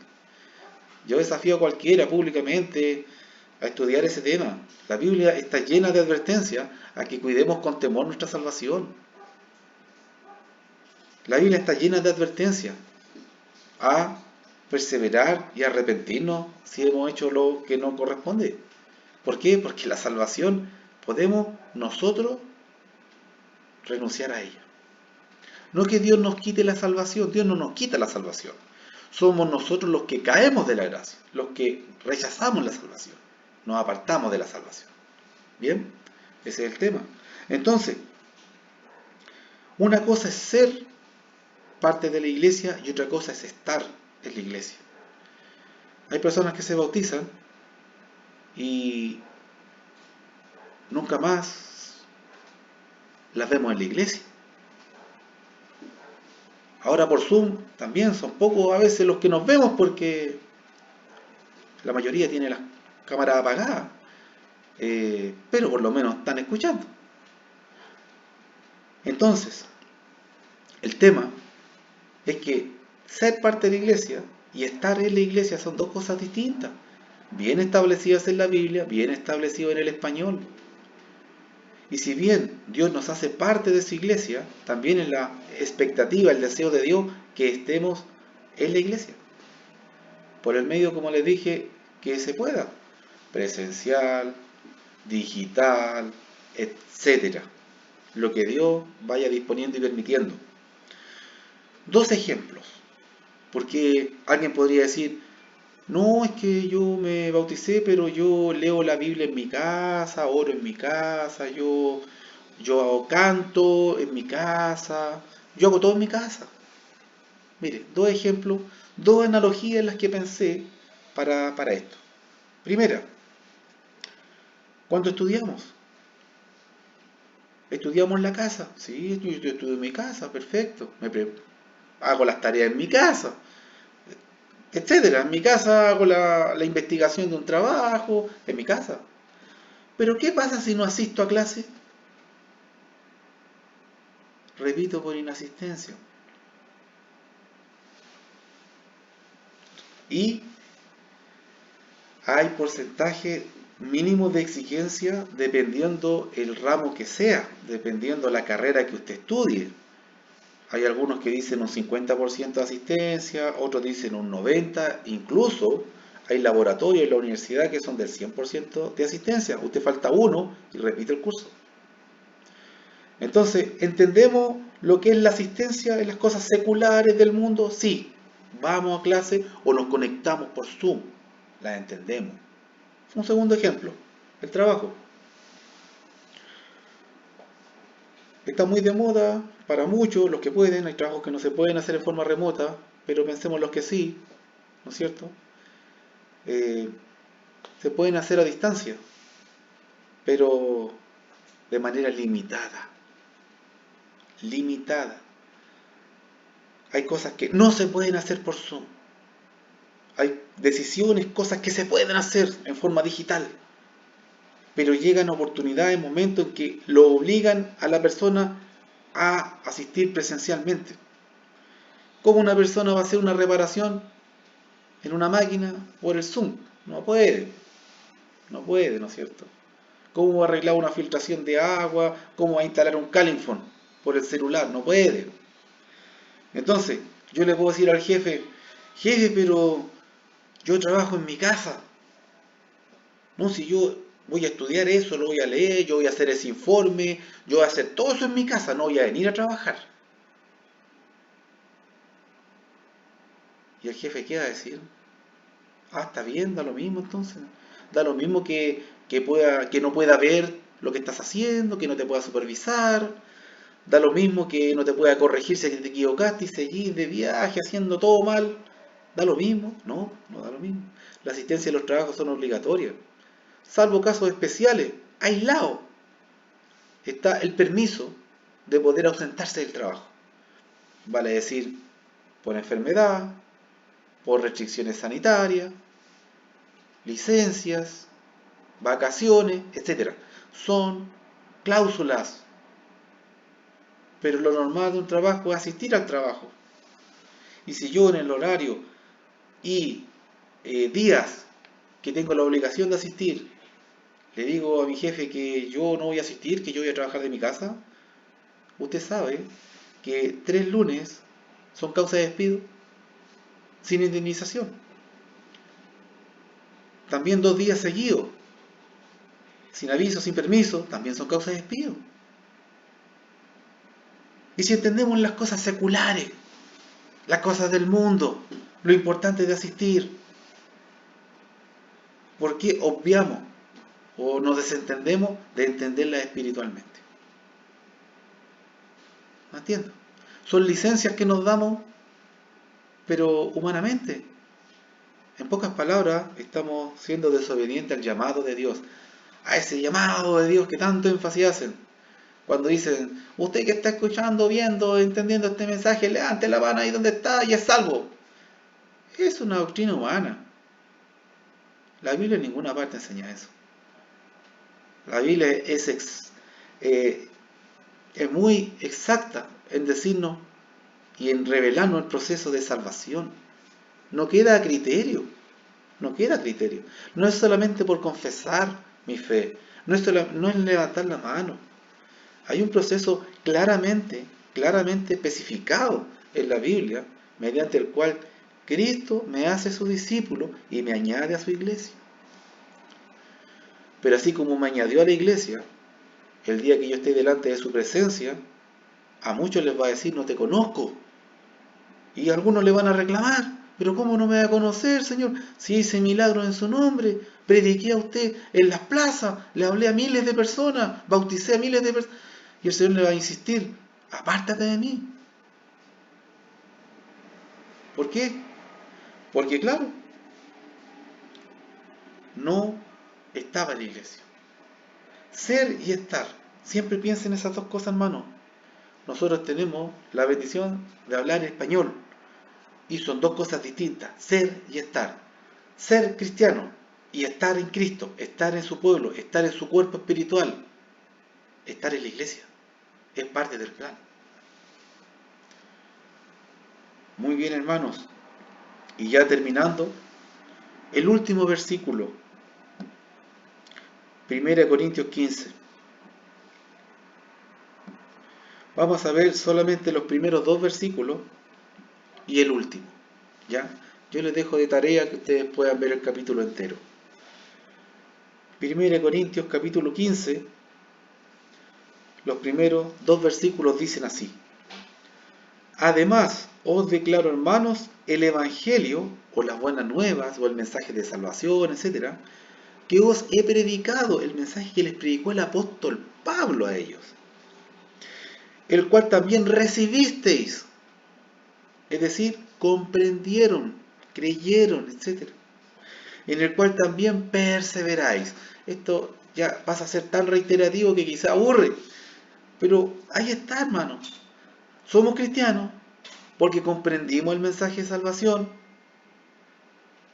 Yo desafío a cualquiera públicamente a estudiar ese tema. La Biblia está llena de advertencias a que cuidemos con temor nuestra salvación. La Biblia está llena de advertencias a perseverar y arrepentirnos si hemos hecho lo que no corresponde. ¿Por qué? Porque la salvación podemos nosotros renunciar a ella. No que Dios nos quite la salvación, Dios no nos quita la salvación. Somos nosotros los que caemos de la gracia, los que rechazamos la salvación, nos apartamos de la salvación. ¿Bien? Ese es el tema. Entonces, una cosa es ser parte de la iglesia y otra cosa es estar en la iglesia. Hay personas que se bautizan y nunca más las vemos en la iglesia. Ahora por Zoom también son pocos a veces los que nos vemos porque la mayoría tiene las cámaras apagadas, pero por lo menos están escuchando. Entonces, el tema es que ser parte de la iglesia y estar en la iglesia son dos cosas distintas, bien establecidas en la Biblia, bien establecidas en el español. Y si bien Dios nos hace parte de su iglesia, también es la expectativa, el deseo de Dios que estemos en la iglesia. Por el medio, como les dije, que se pueda. Presencial, digital, etcétera. Lo que Dios vaya disponiendo y permitiendo. Dos ejemplos. Porque alguien podría decir, no, es que yo me bauticé, pero yo leo la Biblia en mi casa, oro en mi casa, yo canto en mi casa, yo hago todo en mi casa. Mire, dos ejemplos, dos analogías en las que pensé para esto. Primera, cuando estudiamos, estudiamos en la casa. Sí, yo estudio en mi casa, perfecto. Hago las tareas en mi casa, etcétera. En mi casa hago la investigación de un trabajo, en mi casa. Pero ¿qué pasa si no asisto a clase? Repito, por inasistencia. Y hay porcentaje mínimo de exigencia dependiendo el ramo que sea, dependiendo la carrera que usted estudie. Hay algunos que dicen un 50% de asistencia, otros dicen un 90%, incluso hay laboratorios en la universidad que son del 100% de asistencia. Usted falta uno y repite el curso. Entonces, ¿entendemos lo que es la asistencia en las cosas seculares del mundo? Sí. Vamos a clase o nos conectamos por Zoom. La entendemos. Un segundo ejemplo, el trabajo. Está muy de moda para muchos, los que pueden. Hay trabajos que no se pueden hacer en forma remota, pero pensemos los que sí, ¿no es cierto? Eh, Se pueden hacer a distancia, pero de manera limitada. Limitada. Hay cosas que no se pueden hacer por Zoom. Hay decisiones, cosas que se pueden hacer en forma digital. Pero llegan oportunidades, momentos en que lo obligan a la persona a asistir presencialmente. ¿Cómo una persona va a hacer una reparación en una máquina por el Zoom? No puede, ¿no es cierto? ¿Cómo va a arreglar una filtración de agua? ¿Cómo va a instalar un Califone por el celular? No puede. Entonces, yo le puedo decir al jefe, jefe, pero yo trabajo en mi casa. No, si yo voy a estudiar eso, lo voy a leer, yo voy a hacer ese informe, yo voy a hacer todo eso en mi casa, no voy a venir a trabajar. Y el jefe, ¿qué va a decir? Ah, está bien, da lo mismo entonces. Da lo mismo que no pueda ver lo que estás haciendo, que no te pueda supervisar. Da lo mismo que no te pueda corregir si te equivocaste y seguís de viaje haciendo todo mal. Da lo mismo. No, no da lo mismo. La asistencia y los trabajos son obligatorias. Salvo casos especiales, aislados, está el permiso de poder ausentarse del trabajo. Vale decir, por enfermedad, por restricciones sanitarias, licencias, vacaciones, etcétera. Son cláusulas, pero lo normal de un trabajo es asistir al trabajo. Y si yo en el horario y días que tengo la obligación de asistir, le digo a mi jefe que yo no voy a asistir, que yo voy a trabajar de mi casa, usted sabe que 3 lunes son causa de despido sin indemnización. También 2 días seguidos, sin aviso, sin permiso, también son causa de despido. Y si entendemos las cosas seculares, las cosas del mundo, lo importante de asistir, ¿por qué obviamos o nos desentendemos de entenderlas espiritualmente? ¿No entiendo? Son licencias que nos damos, pero humanamente. En pocas palabras, estamos siendo desobedientes al llamado de Dios, a ese llamado de Dios que tanto énfasis hacen. Cuando dicen, usted que está escuchando, viendo, entendiendo este mensaje, levante la mano ahí donde está y es salvo. Es una doctrina humana. La Biblia en ninguna parte enseña eso. La Biblia es es muy exacta en decirnos y en revelarnos el proceso de salvación. No queda a criterio, no queda a criterio. No es solamente por confesar mi fe, no es levantar la mano. Hay un proceso claramente especificado en la Biblia, mediante el cual Cristo me hace su discípulo y me añade a su iglesia. Pero así como me añadió a la iglesia, el día que yo esté delante de su presencia, a muchos les va a decir, no te conozco. Y algunos le van a reclamar, pero ¿cómo no me va a conocer, Señor? Si hice milagros en su nombre, prediqué a usted en las plazas, le hablé a miles de personas, bauticé a miles de personas. Y el Señor le va a insistir, apártate de mí. ¿Por qué? Porque claro, no estaba en la iglesia. Ser y estar. Siempre piensen en esas dos cosas, hermano. Nosotros tenemos la bendición de hablar español. Y son dos cosas distintas, ser y estar. Ser cristiano y estar en Cristo, estar en su pueblo, estar en su cuerpo espiritual, estar en la iglesia. Es parte del plan. Muy bien, hermanos. Y ya terminando, el último versículo, 1 Corintios 15. Vamos a ver solamente los primeros dos versículos y el último. ¿Ya? Yo les dejo de tarea que ustedes puedan ver el capítulo entero. 1 Corintios capítulo 15, los primeros dos versículos dicen así. Además, os declaro, hermanos, el Evangelio, o las buenas nuevas, o el mensaje de salvación, etc., que os he predicado, el mensaje que les predicó el apóstol Pablo a ellos, el cual también recibisteis, es decir, comprendieron, creyeron, etc., en el cual también perseveráis. Esto ya pasa a ser tan reiterativo que quizá aburre, pero ahí está, hermanos. Somos cristianos porque comprendimos el mensaje de salvación,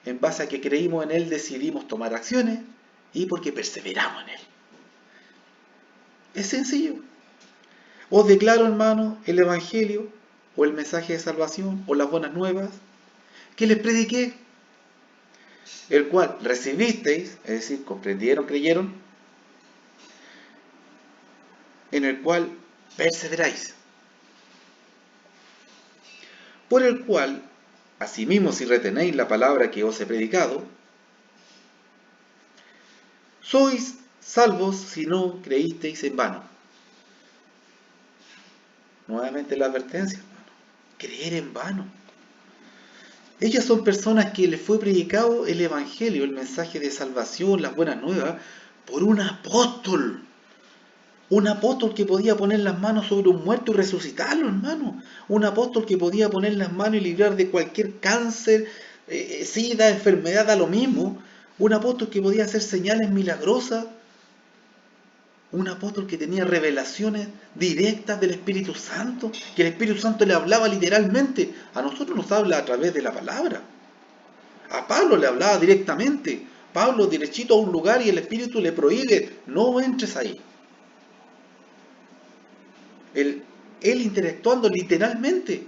en base a que creímos en él decidimos tomar acciones y porque perseveramos en él. Es sencillo. Os declaro, hermanos, el Evangelio o el mensaje de salvación o las buenas nuevas que les prediqué, el cual recibisteis, es decir, comprendieron, creyeron, en el cual perseveráis, por el cual, asimismo, si retenéis la palabra que os he predicado, sois salvos si no creísteis en vano. Nuevamente la advertencia, hermano. Creer en vano. Ellas son personas que les fue predicado el Evangelio, el mensaje de salvación, las buenas nuevas, por un apóstol. Un apóstol que podía poner las manos sobre un muerto y resucitarlo, hermano. Un apóstol que podía poner las manos y librar de cualquier cáncer, sida, enfermedad, da lo mismo. Un apóstol que podía hacer señales milagrosas. Un apóstol que tenía revelaciones directas del Espíritu Santo, que el Espíritu Santo le hablaba literalmente. A nosotros nos habla a través de la palabra. A Pablo le hablaba directamente. Pablo derechito a un lugar y el Espíritu le prohíbe, no entres ahí. Él interactuando literalmente,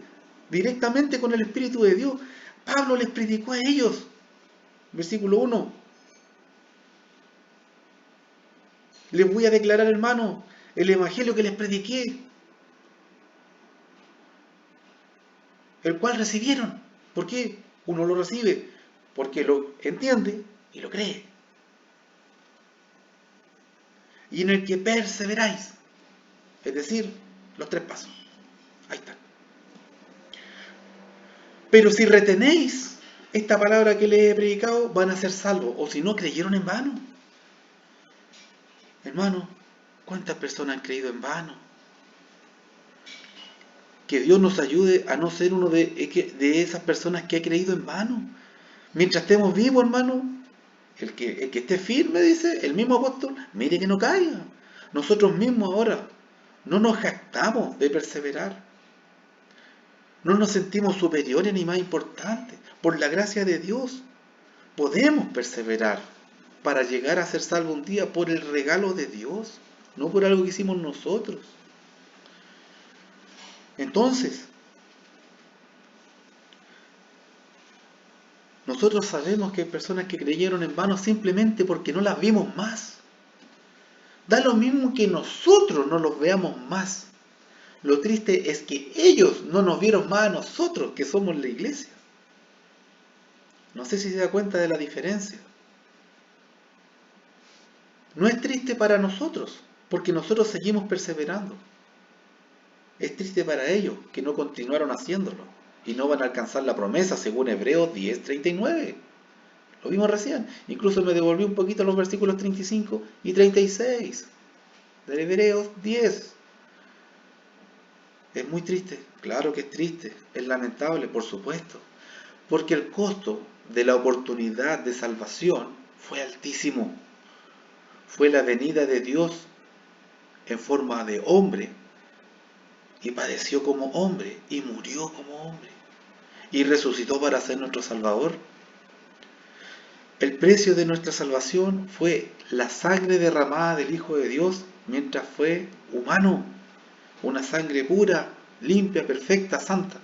directamente con el Espíritu de Dios. Pablo les predicó a ellos. Versículo 1. Les voy a declarar, hermano, el Evangelio que les prediqué, el cual recibieron. ¿Por qué uno lo recibe? Porque lo entiende y lo cree. Y en el que perseveráis. Es decir, los tres pasos. Ahí está. Pero si retenéis esta palabra que les he predicado, van a ser salvos. O si no, creyeron en vano. Hermano, ¿cuántas personas han creído en vano? Que Dios nos ayude a no ser uno de esas personas que ha creído en vano. Mientras estemos vivos, hermano, el que esté firme, dice el mismo apóstol, mire que no caiga. Nosotros mismos ahora no nos jactamos de perseverar. No nos sentimos superiores ni más importantes. Por la gracia de Dios podemos perseverar para llegar a ser salvos un día por el regalo de Dios, no por algo que hicimos nosotros. Entonces, nosotros sabemos que hay personas que creyeron en vano simplemente porque no las vimos más. Da lo mismo que nosotros no los veamos más. Lo triste es que ellos no nos vieron más a nosotros, que somos la iglesia. No sé si se da cuenta de la diferencia. No es triste para nosotros, porque nosotros seguimos perseverando. Es triste para ellos, que no continuaron haciéndolo y no van a alcanzar la promesa, según Hebreos 10:39. Lo vimos recién. Incluso me devolví un poquito a los versículos 35 y 36 de Hebreos 10. ¿Es muy triste? Claro que es triste. Es lamentable, por supuesto. Porque el costo de la oportunidad de salvación fue altísimo. Fue la venida de Dios en forma de hombre y padeció como hombre y murió como hombre y resucitó para ser nuestro Salvador. El precio de nuestra salvación fue la sangre derramada del Hijo de Dios mientras fue humano. Una sangre pura, limpia, perfecta, santa.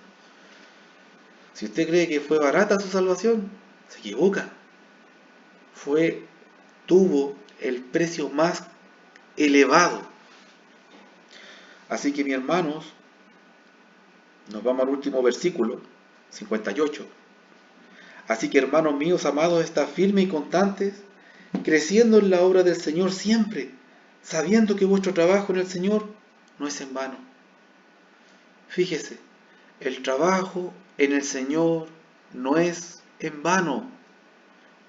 Si usted cree que fue barata su salvación, se equivoca. Tuvo el precio más elevado. Así que, mis hermanos, nos vamos al último versículo, 58. Así que, hermanos míos amados, estad firmes y constantes, creciendo en la obra del Señor siempre, sabiendo que vuestro trabajo en el Señor no es en vano. Fíjese, el trabajo en el Señor no es en vano.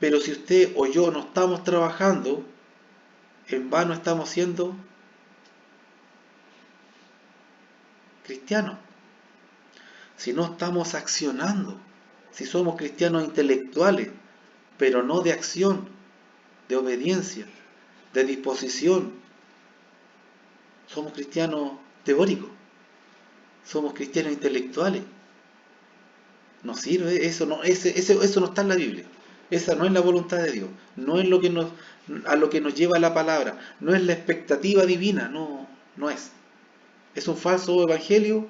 Pero si usted o yo no estamos trabajando, en vano estamos siendo cristianos. Si no estamos accionando, si somos cristianos intelectuales, pero no de acción, de obediencia, de disposición, somos cristianos teóricos, somos cristianos intelectuales. No sirve, eso no está en la Biblia. Esa no es la voluntad de Dios, no es a lo que nos lleva la palabra, no es la expectativa divina, no es. Es un falso evangelio,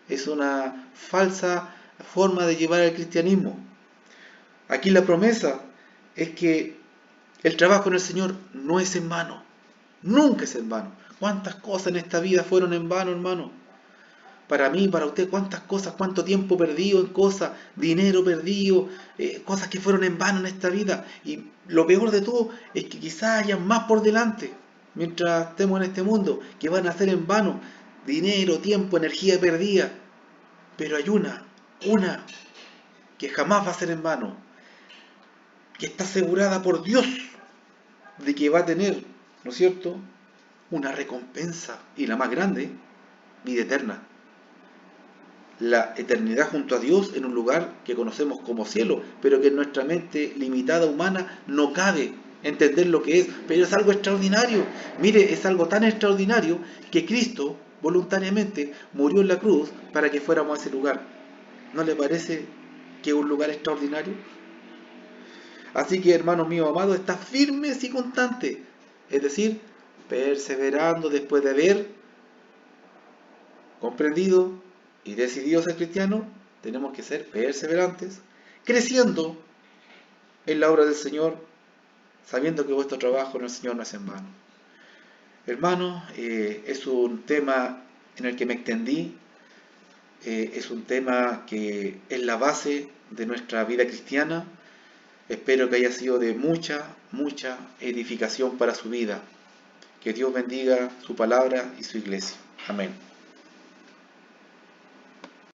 es una falsa forma de llevar el cristianismo. Aquí la promesa es que el trabajo en el Señor no es en vano, nunca es en vano. ¿Cuántas cosas en esta vida fueron en vano, hermano? Para mí, para usted, cuántas cosas, cuánto tiempo perdido en cosas, dinero perdido, cosas que fueron en vano en esta vida. Y lo peor de todo es que quizás haya más por delante, mientras estemos en este mundo, que van a ser en vano. Dinero, tiempo, energía perdida. Pero hay una que jamás va a ser en vano, que está asegurada por Dios de que va a tener, ¿no es cierto?, una recompensa, y la más grande, vida eterna. La eternidad junto a Dios en un lugar que conocemos como cielo, pero que en nuestra mente limitada humana no cabe entender lo que es, pero es algo extraordinario. Mire, es algo tan extraordinario que Cristo voluntariamente murió en la cruz para que fuéramos a ese lugar. ¿No le parece que es un lugar extraordinario? Así que, hermanos míos amados, está firmes y constantes, es decir, perseverando después de haber comprendido y decidido ser cristiano, tenemos que ser perseverantes, creciendo en la obra del Señor, sabiendo que vuestro trabajo en el Señor no es en vano. Hermanos, es un tema en el que me extendí, es un tema que es la base de nuestra vida cristiana. Espero que haya sido de mucha edificación para su vida. Que Dios bendiga su palabra y su iglesia. Amén.